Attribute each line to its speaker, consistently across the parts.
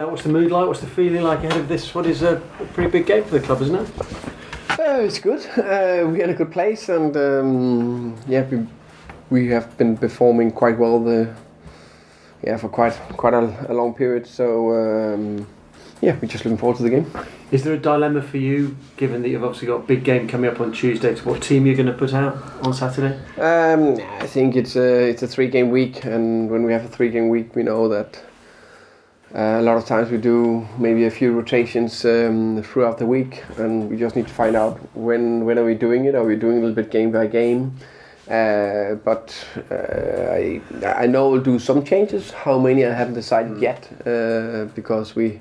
Speaker 1: What's the mood like? What's the feeling like ahead of this? What is a pretty big game for the club, isn't it?
Speaker 2: It's good. We're in a good place, and we have been performing quite well for quite a long period. So we're just looking forward to the game.
Speaker 1: Is there a dilemma for you, given that you've obviously got a big game coming up on Tuesday? To what team you're going to put out on Saturday?
Speaker 2: I think it's a 3-game week, and when we have a 3-game week, we know that a lot of times we do maybe a few rotations throughout the week, and we just need to find out when are we doing it. Are we doing a little bit game by game? But I know we'll do some changes. How many I haven't decided yet, because we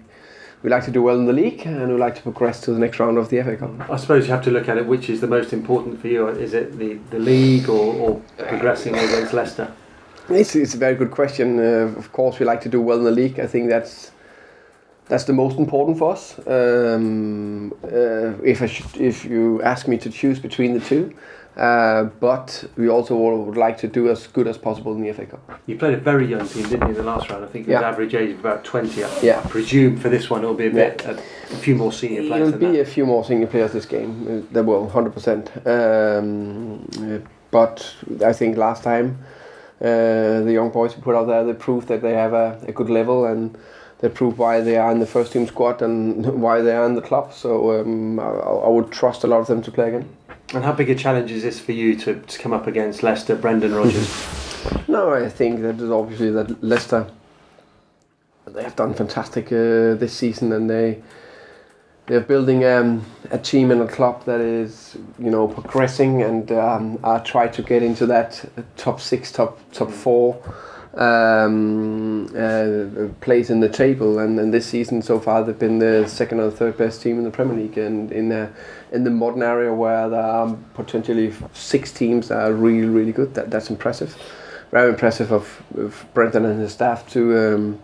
Speaker 2: like to do well in the league, and we like to progress to the next round of the FA Cup.
Speaker 1: I suppose you have to look at it. Which is the most important for you? Is it the league or progressing against Leicester?
Speaker 2: It's a very good question. Of course, we like to do well in the league. I think that's the most important for us. If you ask me to choose between the two, but we also would like to do as good as possible in the FA Cup.
Speaker 1: You played a very young team, didn't you, in the last round? I think it was average age of about 20. I presume for this one it'll be a few more senior players.
Speaker 2: It'll be a few more senior players this game. There will, 100%. But I think last time the young boys who put out there, they proved that they have a good level, and they proved why they are in the first team squad and why they are in the club. So I would trust a lot of them to play again.
Speaker 1: And how big a challenge is this for you to come up against Leicester, Brendan Rodgers?
Speaker 2: No, I think that is obviously that Leicester, they have done fantastic this season, and they're building a team and a club that is, progressing and are trying to get into that top 6, top 4 place in the table. And this season so far they've been the second or third best team in the Premier League, and in the modern area where there are potentially 6 teams that are really, really good. That's impressive. Very impressive of Brendan and his staff to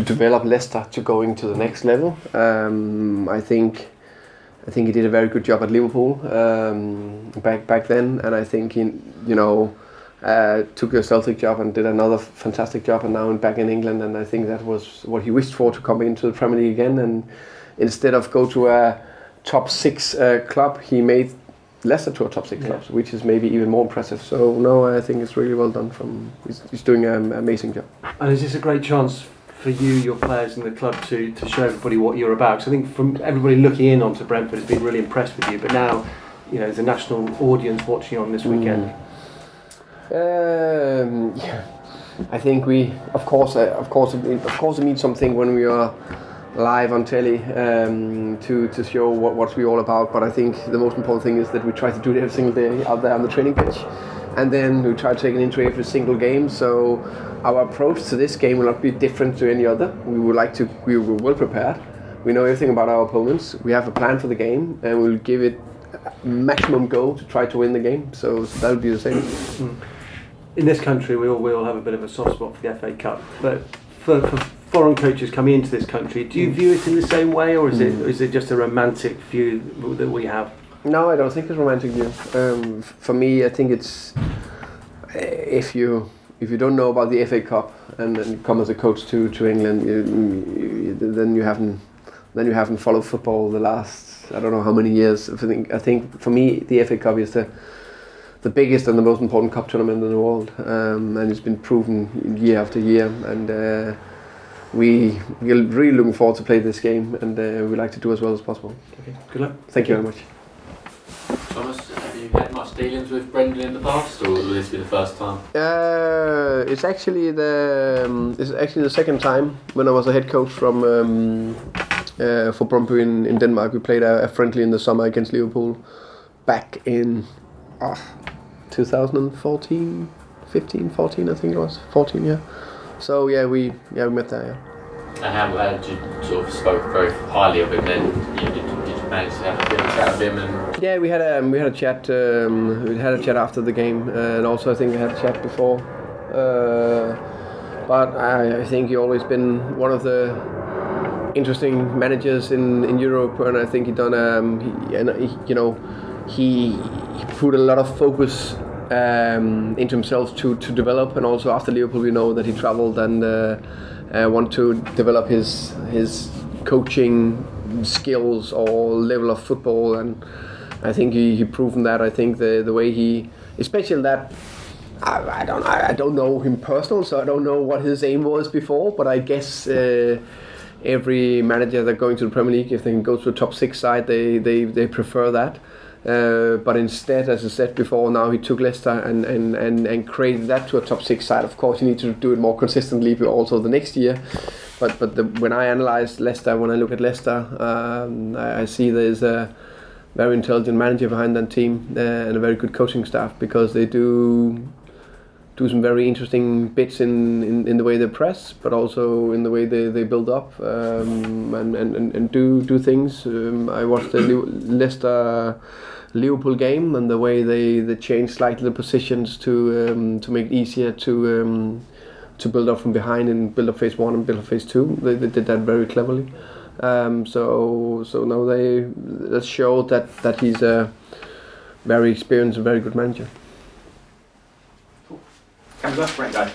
Speaker 2: develop Leicester to going to the next level. I think he did a very good job at Liverpool back then, and I think he took a Celtic job and did another fantastic job, and now back in England. And I think that was what he wished for, to come into the Premier League again. And instead of go to a top 6 club, he made Leicester to a top 6 clubs, which is maybe even more impressive. So no, I think it's really well done. He's doing an amazing job.
Speaker 1: And is this a great chance for you, your players, and the club to show everybody what you're about? So I think from everybody looking in onto Brentford has been really impressed with you, but now there's a national audience watching on this weekend.
Speaker 2: I think we, of course, it means something when we are live on telly to show what we're all about. But I think the most important thing is that we try to do it every single day out there on the training pitch, and then we try to take it into every single game. So our approach to this game will not be different to any other. We were well prepared. We know everything about our opponents. We have a plan for the game, and we'll give it maximum go to try to win the game. So that'll be the same.
Speaker 1: In this country, we all have a bit of a soft spot for the FA Cup, but for foreign coaches coming into this country, do you view it in the same way, or is it just a romantic view that we have?
Speaker 2: No, I don't think it's a romantic view. For me, I think it's if you don't know about the FA Cup and then come as a coach to England, then you haven't followed football the last, I don't know how many years. I think for me the FA Cup is the biggest and the most important cup tournament in the world, and it's been proven year after year. And we're really looking forward to play this game, and we like to do as well as possible.
Speaker 1: Okay, good luck.
Speaker 2: Thank you very much.
Speaker 3: Thomas, have you had much dealings with Brendan in the past, or will this be the first time?
Speaker 2: It's actually the second time. When I was a head coach for Brentford in Denmark, we played a friendly in the summer against Liverpool back in 2014, 15, I think it was 14. Yeah. So we met there. Yeah.
Speaker 3: And how did you sort of spoke very highly of him then? Did you manage to have a bit of a chat with him? And
Speaker 2: yeah, we had a chat. We had a chat after the game, and also I think we had a chat before. But I think he's always been one of the interesting managers in Europe, and I think he put a lot of focus into himself to develop, and also after Liverpool we know that he travelled and want to develop his coaching skills or level of football, and I think he proven that. I think the way he, especially that, I don't know him personal, so I don't know what his aim was before, but I guess every manager that going to the Premier League, if they can go to a top 6 side, they prefer that. But instead, as I said before, now he took Leicester and created that to a top 6 side. Of course, you need to do it more consistently, but also the next year. But when I analyze Leicester, when I look at Leicester, I see there's a very intelligent manager behind that team and a very good coaching staff, because they do some very interesting bits in the way they press, but also in the way they build up and do things. I watched the Leicester Liverpool game, and the way they changed slightly the positions to make it easier to build up from behind and build up phase 1 and build up phase 2. They did that very cleverly. So now that showed that he's a very experienced and very good manager.
Speaker 4: Comes up, Brent, guys.